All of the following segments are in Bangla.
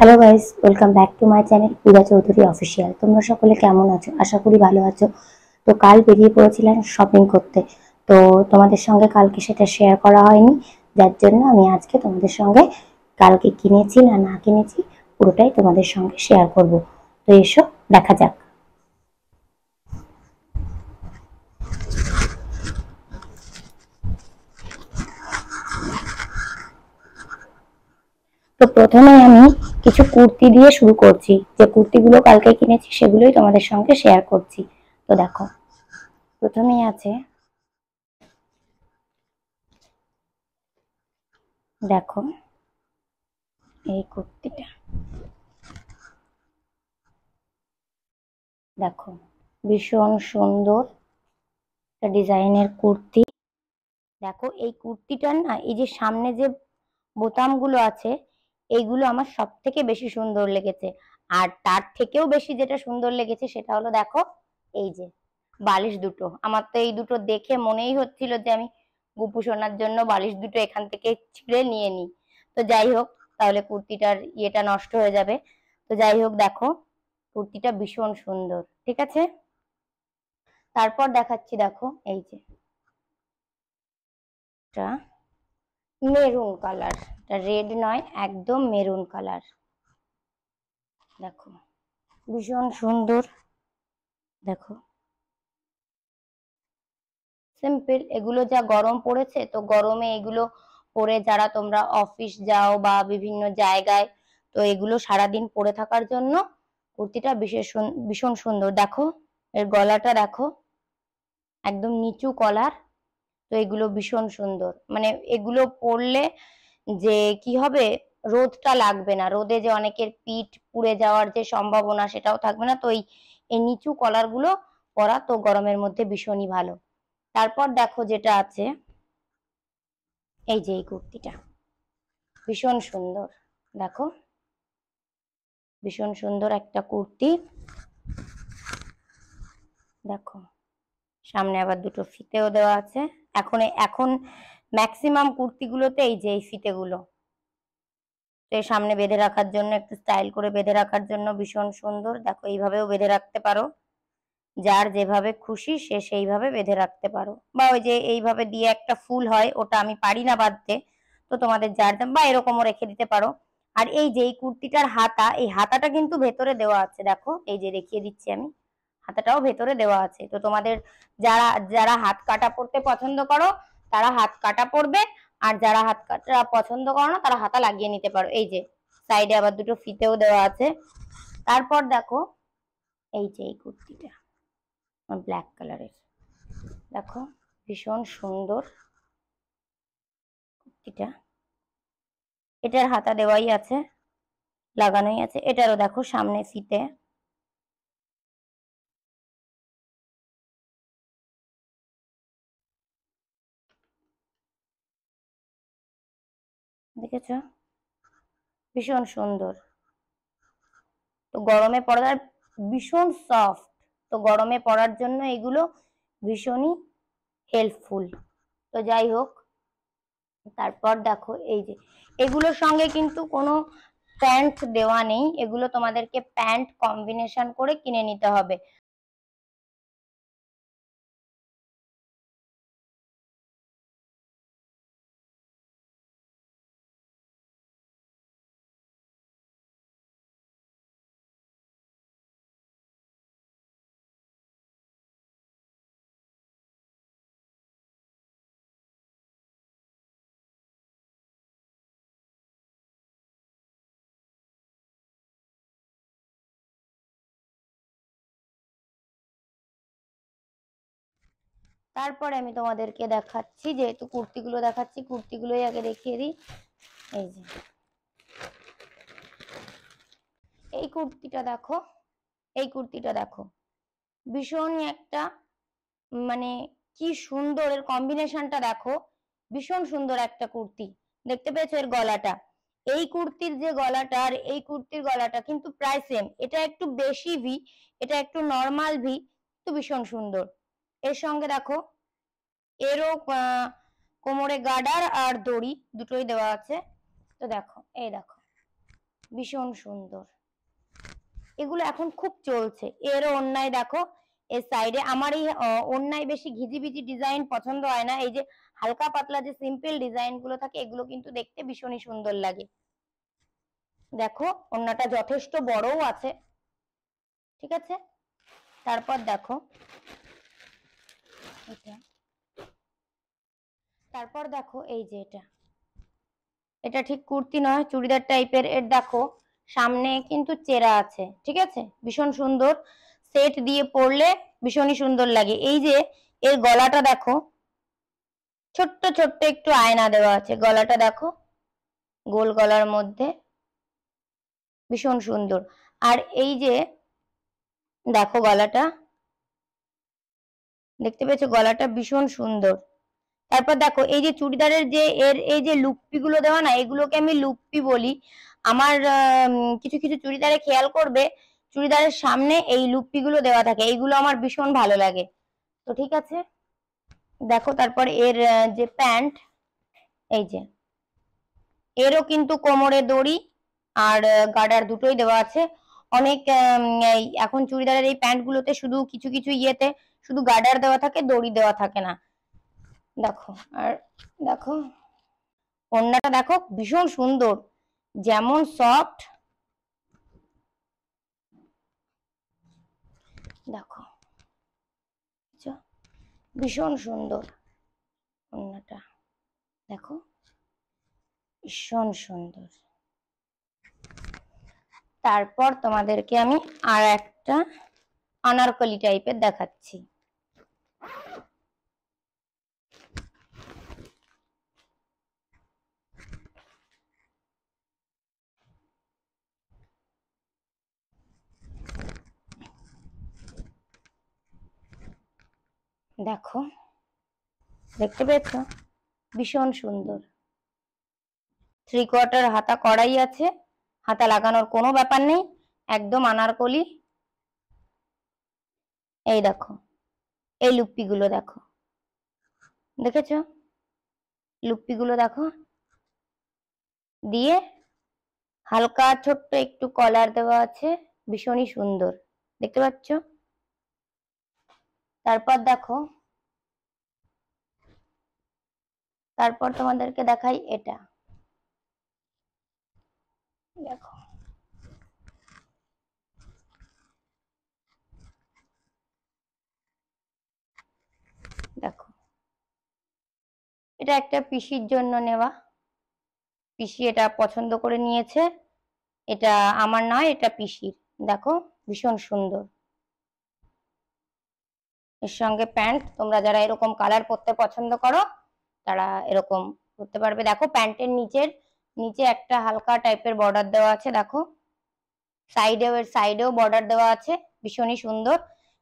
Hello guys, welcome back to my channel Puja Chowdhury official. তোমরা সকলে কেমন আছো? আশা করি ভালো আছো। তো কাল বেরিয়ে পড়েছিলাম শপিং করতে। তো তোমাদের সঙ্গে কালকে সেটা শেয়ার করা হয়নি, যার জন্য আমি আজকে তোমাদের সঙ্গে কালকে কিনেছি না না কিনেছি পুরোটাই তোমাদের সঙ্গে শেয়ার করব। তো এসো দেখা যাক। তো প্রথমে আমি কিছু কুর্তি দিয়ে শুরু করছি। যে কুর্তিগুলো কালকে কিনেছি সেগুলোই তোমাদের সঙ্গে শেয়ার করছি। তো দেখো, প্রথমেই আছে, দেখো এই কুর্তিটা। দেখো, ভীষণ সুন্দর একটা ডিজাইনের কুর্তি। দেখো এই কুর্তিটার না, এই যে সামনে যে বোতামগুলো আছে এইগুলো আমার সব থেকে বেশি সুন্দর লেগেছে। আর তার থেকেও বেশি যেটা সুন্দর লেগেছে সেটা হলো, দেখো এই যে বালিশ দুটো। আমার তো এই দুটো দেখে মনেই হচ্ছিল যে আমি গুপু সোনার জন্য বালিশ দুটো এখান থেকে ছিঁড়ে নিয়ে নিই। তো যাই হোক, তাহলে কুর্তিটার ইয়েটা নষ্ট হয়ে যাবে। তো যাই হোক, দেখো কুর্তিটা ভীষণ সুন্দর, ঠিক আছে। তারপর দেখাচ্ছি, দেখো এই যে এটা মেরুন কালার, এটা রেড নয়, একদম মেরুন কালার। দেখো ভীষণ সুন্দর। দেখো সিম্পল, এগুলো যা গরম পড়েছে, তো গরমে এগুলো পরে যারা তোমরা অফিস যাও বা বিভিন্ন জায়গায়, তো এগুলো সারাদিন পরে থাকার জন্য কুর্তিটা ভীষণ সুন্দর। দেখো এর গলাটা দেখো, একদম নিচু কলার। তো এগুলো ভীষণ সুন্দর, মানে এগুলো পরলে যে কি হবে, রোদটা লাগবে না, রোদে যে অনেকের পিঠ পুড়ে যাওয়ার যে সম্ভাবনা সেটাও থাকবে না। তো এই নিচু কলার গুলো পরা তো গরমের মধ্যে ভীষণই ভালো। তারপর দেখো যেটা আছে, এই যে এই কুর্তিটা ভীষণ সুন্দর। দেখো ভীষণ সুন্দর একটা কুর্তি। দেখো সামনে আবার দুটো ফিতেও দেওয়া আছে। এখন ম্যাক্সিমাম কুর্তিগুলোতে এই যে এই ফিতেগুলো, তো এই সামনে বেঁধে রাখার জন্য, একটু স্টাইল করে বেঁধে রাখার জন্য ভীষণ সুন্দর। দেখো এইভাবেও বেঁধে রাখতে পারো, যার যেভাবে খুশি সে সেইভাবে বেঁধে রাখতে পারো। বা ওই যে এইভাবে দিয়ে একটা ফুল হয়, ওটা আমি পারি না বাঁধতে, তো তোমাদের যার বা এরকমও রেখে দিতে পারো। আর এই যে এই কুর্তিটার হাতা, এই হাতাটা কিন্তু ভেতরে দেওয়া আছে। দেখো এই যে দেখিয়ে দিচ্ছি আমি, হাতাটাও ভেতরে দেওয়া আছে। তো তোমাদের যারা যারা হাত কাটা পরতে পছন্দ করো তারা হাত কাটা পরবে, আর যারা হাত কাটা পছন্দ করো না তারা হাতা লাগিয়ে নিতে পারো। এই যে সাইডে আবার দুটো ফিতেও দেওয়া আছে। তারপর দেখো এই যে এই কুর্তিটা ব্ল্যাক কালারের, দেখো ভীষণ সুন্দর কুর্তিটা। এটার হাতা দেওয়াই আছে, লাগানোই আছে। এটারও দেখো সামনে ফিতে। দেখেছো, ভীষণ সুন্দর। তো গরমে পরার, ভীষণ সফট, তো গরমে পরার জন্য এগুলো ভীষণই হেল্পফুল। তো যাই হোক, তারপর দেখো এই যে এগুলোর সঙ্গে কিন্তু কোনো প্যান্ট দেওয়া নেই, এগুলো তোমাদেরকে প্যান্ট কম্বিনেশন করে কিনে নিতে হবে। তারপরে আমি তোমাদেরকে দেখাচ্ছি, যেহেতু কুর্তিগুলো দেখাচ্ছি কুর্তিগুলোই আগে দেখিয়ে দিই। এই যে এই কুর্তিটা দেখো, এই কুর্তিটা দেখো ভীষণ একটা, মানে কি সুন্দর এর কম্বিনেশনটা দেখো, ভীষণ সুন্দর একটা কুর্তি। দেখতে পেয়েছো এর গলাটা, এই কুর্তির যে গলাটা আর এই কুর্তির গলাটা কিন্তু প্রায় সেম। এটা একটু বেশি ভি, এটা একটু নর্মাল ভি, তো ভীষণ সুন্দর। এর সঙ্গে দেখো এরও কোমরে গার্ডার আর দড়ি দুটোই দেওয়া আছে। তো দেখো এই দেখো ভীষণ সুন্দর, এগুলো এখন খুব চলছে। এর ওড়নায় দেখো, এর সাইডে আমার এই ওড়নায় বেশি ঘিজিবিজি ডিজাইন পছন্দ হয় না, এই যে হালকা পাতলা যে সিম্পল ডিজাইন গুলো থাকে এগুলো কিন্তু দেখতে ভীষণই সুন্দর লাগে। দেখো ওড়নাটা যথেষ্ট বড়ও আছে, ঠিক আছে। তারপর দেখো এটা, তারপর দেখো এই যে এটা ঠিক কুর্তি নয়, চুড়িদার টাইপের। এর দেখো সামনে কিন্তু চেরা আছে, ঠিক আছে, ভীষণ সুন্দর। সেট দিয়ে পরলে ভীষণই সুন্দর লাগে। এই যে এর গলাটা দেখো, ছোট্ট ছোট্ট একটু আয়না দেওয়া আছে, গলাটা দেখো গোল গলার মধ্যে, ভীষণ সুন্দর। আর এই যে দেখো গলাটা, দেখতে পেয়েছো গলাটা ভীষণ সুন্দর। তারপর দেখো এই যে চুড়িদারের যে এর এই যে লুপ্পি গুলো দেওয়া না, এগুলোকে আমি লুপ্পি বলি। আমার কিছু কিছু চুড়িদারে খেয়াল করবে চুড়িদারের সামনে এই লুপ্পি গুলো দেওয়া থাকে, এইগুলো আমার ভীষণ ভালো লাগে। তো ঠিক আছে, দেখো তারপর এর যে প্যান্ট, এই যে এরও কিন্তু কোমরে দড়ি আর গার্ডার দুটোই দেওয়া আছে। অনেক এখন চুড়িদারের এই প্যান্ট গুলোতে শুধু কিছু কিছু ইয়েতে শুধু গার্ডার দেওয়া থাকে, দড়ি দেওয়া থাকে না। দেখো আর দেখো ওড়নাটা দেখো ভীষণ সুন্দর, যেমন সফট, দেখো ভীষণ সুন্দর ওড়নাটা, দেখো ভীষণ সুন্দর। তারপর তোমাদেরকে আমি আর একটা আনারকলি টাইপের দেখাচ্ছি। দেখো, দেখতে পেয়েছ, ভীষণ সুন্দর। 3/4 হাতা করাই আছে, হাতা লাগানোর কোনো ব্যাপার নেই, একদম আনারকলি। এই দেখো এই লুপ্পি গুলো দেখো, দেখেছো লুপ্পি গুলো দেখো, দিয়ে হালকা ছোট্ট একটু কলার দেওয়া আছে, ভীষণই সুন্দর, দেখতে পাচ্ছ। তারপর দেখো, তারপর তোমাদেরকে দেখাই এটা, দেখো দেখো এটা একটা পিসির জন্য নেওয়া, পিসি এটা পছন্দ করে নিয়েছে, এটা আমার নয়, এটা পিসির। দেখো ভীষণ সুন্দর, এর সঙ্গে প্যান্ট, তোমরা যারা এরকম কালার পরতে পছন্দ করো তারা এরকম করতে পারবে। দেখো প্যান্টের নিচে একটা হালকা টাইপের বর্ডার দেওয়া আছে, দেখো সাইডেও বর্ডার দেওয়া আছে, ভীষণই সুন্দর,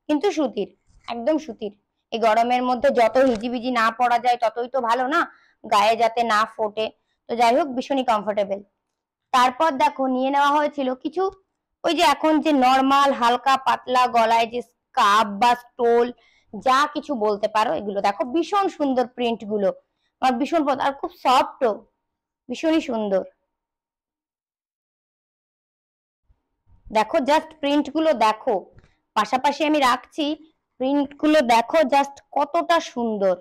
কিন্তু সুতির, একদম সুতির। এই গরমের মধ্যে যত হিজিবিজি না পরা যায় ততই তো ভালো না, গায়ে যাতে না ফোটে। তো যাই হোক ভীষণই কমফোর্টেবল। তারপর দেখো নিয়ে নেওয়া হয়েছিল কিছু ওই যে এখন যে নর্মাল হালকা পাতলা গলায় যে স্কার্ফ বা স্টোল যা কিছু বলতে পারো, এগুলো দেখো ভীষণ সুন্দর, প্রিন্ট গুলো আমার ভীষণ আর খুব সফটও, ভীষণই সুন্দর। দেখো জাস্ট প্রিন্ট গুলো দেখো, পাশাপাশি আমি রাখছি, প্রিন্ট গুলো দেখো জাস্ট কতটা সুন্দর,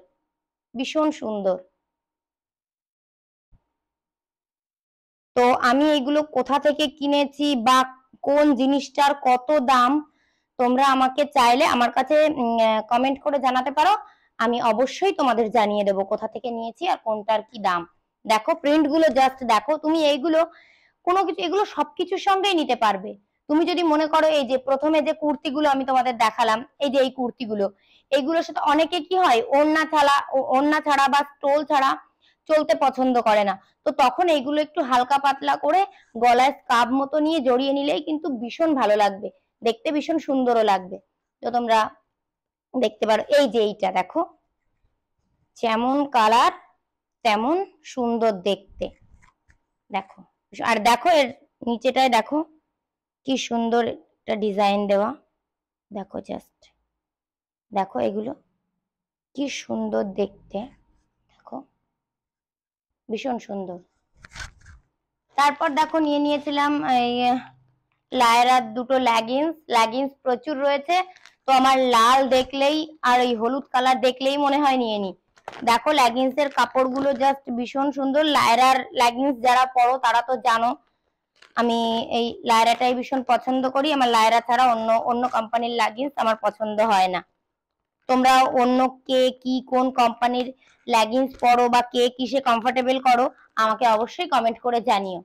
ভীষণ সুন্দর। তো আমি এগুলো কোথা থেকে কিনেছি বা কোন জিনিসটার কত দাম, তোমরা আমাকে চাইলে আমার কাছে কমেন্ট করে জানাতে পারো, আমি অবশ্যই তোমাদের জানিয়ে দেবো কোথা থেকে নিয়েছি আর কোনটার কি দাম। দেখো প্রিন্ট গুলো জাস্ট দেখো, তুমি এইগুলো কোনো কিছু, এগুলো সবকিছুর সঙ্গেই নিতে পারবে। তুমি যদি মনে করো এই যে প্রথমে যে কুর্তিগুলো আমি তোমাদের দেখালাম, এই যে এই কুর্তিগুলো, এইগুলোর সাথে অনেকে কি হয় ওড়না ছাড়া বা স্টোল ছাড়া চলতে পছন্দ করে না, তো তখন এইগুলো একটু হালকা পাতলা করে গলায় স্কার্ফ মতো নিয়ে জড়িয়ে নিলেই কিন্তু ভীষণ ভালো লাগবে, দেখতে ভীষণ সুন্দরও লাগবে। তো তোমরা দেখতে পারো, এই যে এইটা দেখো, যেমন কালার তেমন সুন্দর দেখতে, দেখো। আর দেখো এর নিচেটায় দেখো কি সুন্দর একটা ডিজাইন দেওয়া, দেখো জাস্ট দেখো এগুলো কি সুন্দর দেখতে, দেখো ভীষণ সুন্দর। তারপর দেখো নিয়ে নিয়েছিলাম এই লায়রার দুটো লেগিংস প্রচুর রয়েছে, তো আমার লাল দেখলেই আর ওই হলুদ কালার দেখলেই মনে হয় নিয়ে নি। দেখো লেগিংস এর কাপড়গুলো জাস্ট ভীষণ সুন্দর। লায়রার লেগিংস যারা পরো তারা তো জানো আমি এই লায়রাটাই ভীষণ পছন্দ করি। আমার লায়রা ছাড়া অন্য অন্য কোম্পানির লেগিংস আমার পছন্দ হয় না। তোমরা অন্য কে কি কোন কোম্পানির লেগিংস পরো বা কে কিসে কমফোর্টেবল করো আমাকে অবশ্যই কমেন্ট করে জানিও।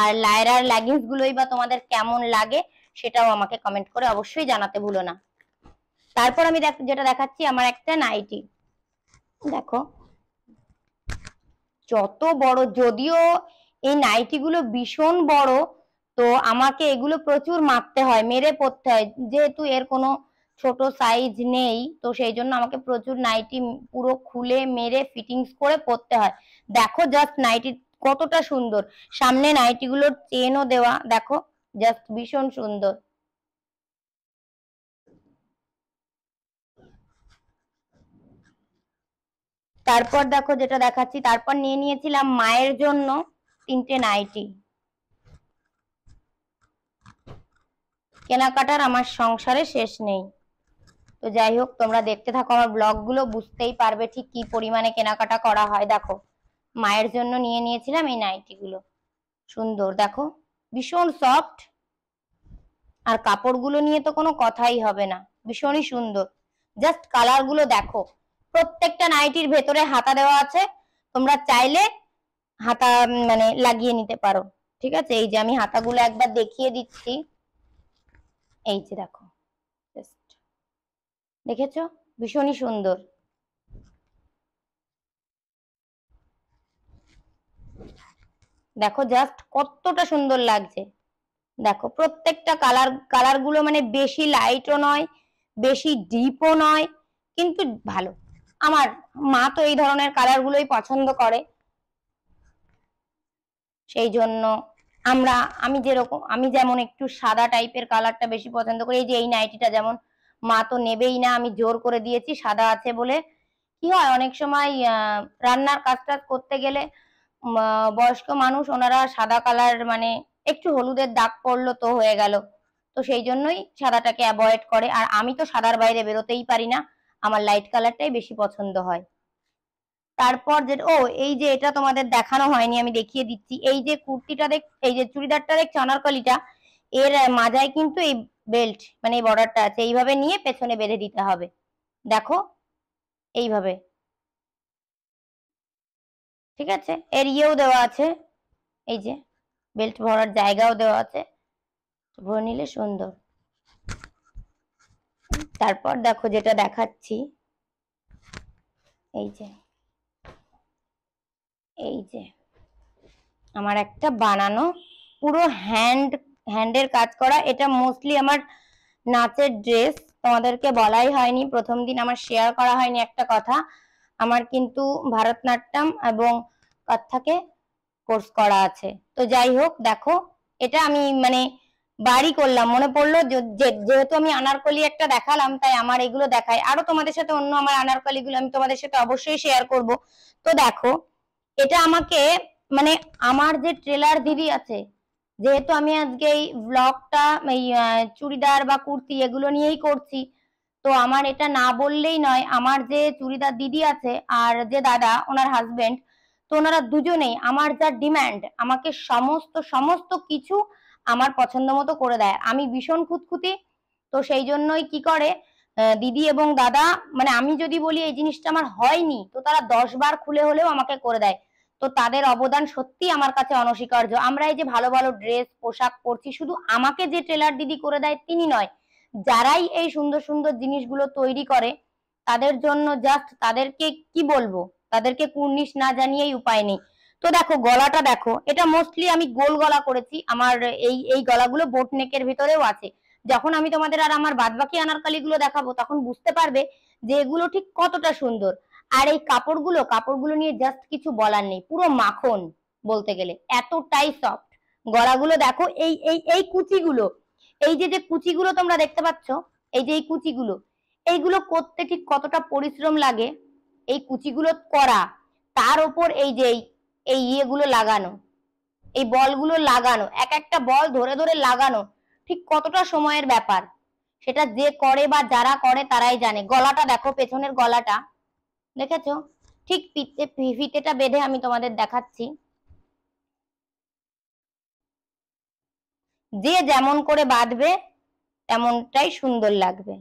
আর লায়রার লেগিংস গুলোই বা তোমাদের কেমন লাগে সেটাও আমাকে কমেন্ট করে অবশ্যই জানাতে ভুলো না। তারপর আমি যেটা দেখাচ্ছি আমার একটা নাইটি। দেখো যত বড়, যদিও এই নাইটি গুলো ভীষণ বড়, তো আমাকে এগুলো প্রচুর মাপতে হয়, মেরে পরতে হয়, যেহেতু এর কোনো ছোট সাইজ নেই, তো সেই জন্য আমাকে প্রচুর নাইটি পুরো খুলে মেরে ফিটিংস করে পরতে হয়। দেখো জাস্ট নাইটি কতটা সুন্দর, সামনে নাইটি গুলোর চেনও দেওয়া, দেখো জাস্ট ভীষণ সুন্দর। তারপর দেখো যেটা দেখাচ্ছি, তারপর নিয়ে নিয়েছিলাম মায়ের জন্য 3টে নাইটি। কেনাকাটার আমার সংসারে শেষ নেই। তো যাই হোক, তোমরা দেখতে থাকো আমার ব্লগ গুলো, বুঝতেই পারবে ঠিক কি পরিমাণে কেনাকাটা করা হয়। দেখো মায়ের জন্য নিয়ে নিয়েছিলাম এই নাইটি গুলো, সুন্দর দেখো, ভীষণ সফট, আর কাপড়গুলো নিয়ে তো কোনো কথাই হবে না, ভীষণই সুন্দর। জাস্ট কালার গুলো দেখো, প্রত্যেকটা নাইটির ভেতরে হাতা দেওয়া আছে, তোমরা চাইলে হাতা মানে লাগিয়ে নিতে পারো। ঠিক আছে, এই যে আমি হাতাগুলো একবার দেখিয়ে দিচ্ছি, এই যে দেখো, দেখেছো ভীষণই সুন্দর। দেখো জাস্ট কতটা সুন্দর লাগছে। দেখো প্রত্যেকটা কালার গুলো মানে বেশি লাইটও নয় বেশি ডিপও নয়, কিন্তু ভালো। আমার মা তো এই ধরনের কালার গুলোই পছন্দ করে, সেই জন্য আমি যেমন একটু সাদা টাইপের কালারটা বেশি পছন্দ করি। এই যে এই নাইটিটা যেমন মা তো নেবেই না, আমি জোর করে দিয়েছি সাদা আছে বলে। কি হয় অনেক সময় রান্নার কাজ টাজ করতে গেলে বয়স্ক মানুষ ওনারা সাদা কালার মানে একটু হলুদের দাগ পড়লো তো হয়ে গেল, তো সেই জন্যই সাদাটাকে অ্যাভয়েড করে। আর আমি তো সাদার বাইরে বেরোতেই পারি না, আমার লাইট কালারটাই বেশি পছন্দ হয়। তারপর যেটা, এই যে এটা তোমাদের দেখানো হয়নি, আমি দেখিয়ে দিচ্ছি। এই যে কুর্তিটা এই যে চুড়িদারটা দেখছো অনারকলিটা, এর মাজায় কিন্তু এই বেল্ট মানে এই বর্ডারটা আছে, এইভাবে নিয়ে পেছনে বেঁধে দিতে হবে। দেখো এইভাবে, ঠিক আছে, এর ইয়েও দেওয়া আছে, এই যে বেল্ট ভরার জায়গাও দেওয়া আছে, ভরে নিলে সুন্দর। তারপর দেখো যেটা দেখাচ্ছি, এই যে আমার একটা বানানো পুরো হ্যান্ডের কাজ করা, এটা মোস্টলি আমার নাচের ড্রেস, তোমাদেরকে বলাই হয়নি, প্রথম দিন আমার শেয়ার করা হয়নি একটা কথা, আমার কিন্তু ভারতনাট্যম এবং কত্থকে কোর্স করা আছে। তো যাই হোক দেখো, এটা আমি মানে বাড়ি করলাম, মনে পড়লো যেহেতু আমি আনারকলি একটা দেখালাম তাই আমার এগুলো দেখাই, আরো তোমাদের সাথে অন্য আমার আনারকলি গুলো আমি তোমাদের সাথে অবশ্যই শেয়ার করব। তো দেখো এটা আমাকে মানে আমার যে ট্রেলার দিদি আছে, যেহেতু আমি আজকে এই ব্লগটা এই চুড়িদার বা কুর্তি এগুলো নিয়েই করছি, তো আমার এটা না বললেই নয়। আমার যে চুড়িদার দিদি আছে আর যে দাদা ওনার হাজবেন্ড, তো ওনারা দুজনেই আমার যা ডিমান্ড আমাকে সমস্ত সমস্ত কিছু আমার পছন্দ মতো করে দেয়। আমি ভীষণ খুঁতখুঁতি, তো সেই জন্যই কি করে দিদি এবং দাদা, মানে আমি যদি বলি এই জিনিসটা আমার হয়নি, তো তারা 10 বার খুলে হলেও আমাকে করে দেয়। তো তাদের অবদান সত্যি আমার কাছে অনস্বীকার্য। আমরা এই যে ভালো ভালো ড্রেস পোশাক পরছি, শুধু আমাকে যে টেলার দিদি করে দেয় তিনি নয়, যারাই এই সুন্দর সুন্দর জিনিসগুলো তৈরি করে তাদের জন্য জাস্ট তাদেরকে কি বলবো, তাদেরকে কুর্নিশ না জানিয়েই উপায় নেই। তো দেখো গলাটা দেখো, এটা মোস্টলি আমি গোল গলা করেছি, আমার এই গলাগুলো বোট নেকের ভিতরেও আছে। যখন আমি তোমাদের আর আমার বাদবাকি আনারকালি গুলো দেখাবো তখন বুঝতে পারবে যে এগুলো ঠিক কতটা সুন্দর। আর এই কাপড়গুলো নিয়ে জাস্ট কিছু বলার নেই, পুরো মাখন বলতে গেলে, এতটাই সফট। গলাগুলো দেখো, এই কুচিগুলো, এই যে কুচিগুলো তোমরা দেখতে পাচ্ছ, এই যে এই কুচিগুলো, এইগুলো করতে ঠিক কতটা পরিশ্রম লাগে, এই কুচিগুলো করা, তার উপর এই যে এই ইয়েগুলো লাগানো, এই বলগুলো লাগানো, এক একটা বল ধরে ধরে লাগানো ঠিক কতটা সময়ের ব্যাপার, সেটা যে করে বা যারা করে তারাই জানে। গলাটা দেখো, পেছনের গলাটা দেখেছো? ঠিক ফিতেটা বেঁধে আমি তোমাদের দেখাচ্ছি। যে যেমন করে বাঁধবে তেমনটাই সুন্দর লাগবে।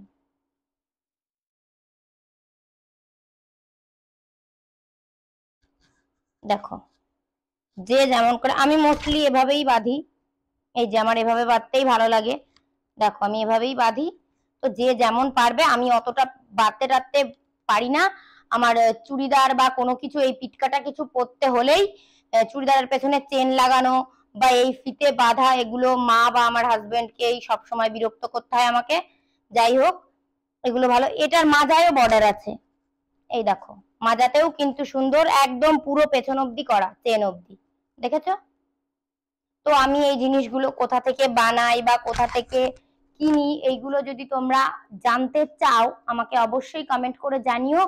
দেখো, যে যেমন করে, আমি মোস্টলি এভাবেই বাঁধি। এই যে আমার এভাবে বাঁধতেই ভালো লাগে। দেখো আমি এভাবেই বাঁধি। তো যে যেমন পারবে, আমি অতটা বাঁধতে টাধতে পারি না। আমার চুড়িদার বা কোনো কিছু এই পিটকাটা কিছু পরতে হলেই চুড়িদারের পেছনে চেন লাগানো বা এই ফিতে বাঁধা, এগুলো মা বা আমার হাজবেন্ডকে এই সবসময় বিরক্ত করতে হয় আমাকে। যাই হোক, এগুলো ভালো। এটার মাজায়ও বর্ডার আছে, এই দেখো মাজাতেও কিন্তু সুন্দর, একদম পুরো পেছন অব্দি করা, চেন অব্দি, দেখেছো? তো আমি এই জিনিসগুলো কোথা থেকে বানাই বা কোথা থেকে কিনি, এইগুলো যদি তোমরা জানতে চাও আমাকে অবশ্যই কমেন্ট করে জানিও।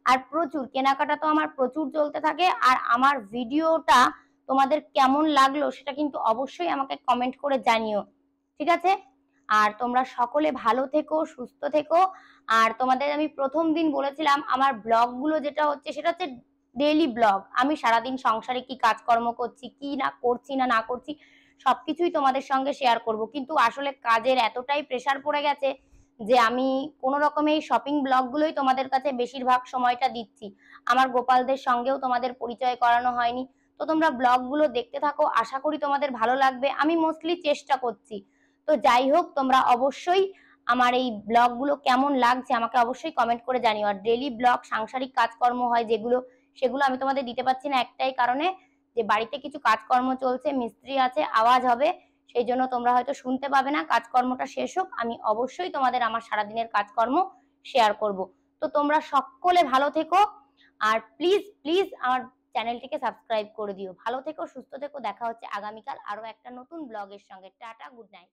আর প্রচুর কেনাকাটা তো আমার প্রচুর চলতে থাকে। আর আমার ভিডিওটা তোমাদের কেমন লাগলো সেটা কিন্তু অবশ্যই আমাকে কমেন্ট করে জানিও, ঠিক আছে? আর তোমরা সকলে ভালো থেকো, সুস্থ থেকো। আর তোমাদের আমি প্রথম দিন বলেছিলাম আমার ব্লগগুলো যেটা হচ্ছে সেটা হচ্ছে ডেইলি ব্লগ। আমি সারাদিন সংসারে কি কাজকর্ম করছি, কি না করছি না করছি সবকিছুই তোমাদের সঙ্গে শেয়ার করব। কিন্তু আসলে কাজের এতটাই প্রেসার পড়ে গেছে যে আমি কোনো রকমে এই শপিং ব্লগগুলোই তোমাদের কাছে বেশিরভাগ সময়টা দিচ্ছি। আমার গোপালদের সঙ্গেও তোমাদের পরিচয় করানো হয়নি। তো তোমরা ব্লগগুলো দেখতে থাকো, আশা করি তোমাদের ভালো লাগবে। আমি মোস্টলি চেষ্টা করছি। তো যাই হোক, তোমরা অবশ্যই আমার এই ব্লগগুলো কেমন লাগছে আমাকে অবশ্যই কমেন্ট করে জানিও। আর ডেইলি ব্লগ সাংসারিক কাজকর্ম হয় যেগুলো, সেগুলো আমি তোমাদের দিতে পারছি না একটাই কারণে, যে বাড়িতে কিছু কাজকর্ম চলছে, মিস্ত্রি আছে, আওয়াজ হবে, সেই জন্য তোমরা হয়তো শুনতে পাবে না। কাজকর্মটা শেষ হোক, আমি অবশ্যই তোমাদের আমার সারাদিনের কাজকর্ম শেয়ার করব। তো তোমরা সকলে ভালো থেকো। আর প্লিজ প্লিজ আমার চ্যানেলটিকে সাবস্ক্রাইব করে দিও। ভালো থেকো, সুস্থ থেকো। দেখা হচ্ছে আগামীকাল আরো একটা নতুন ব্লগের সঙ্গে। Tata, good night.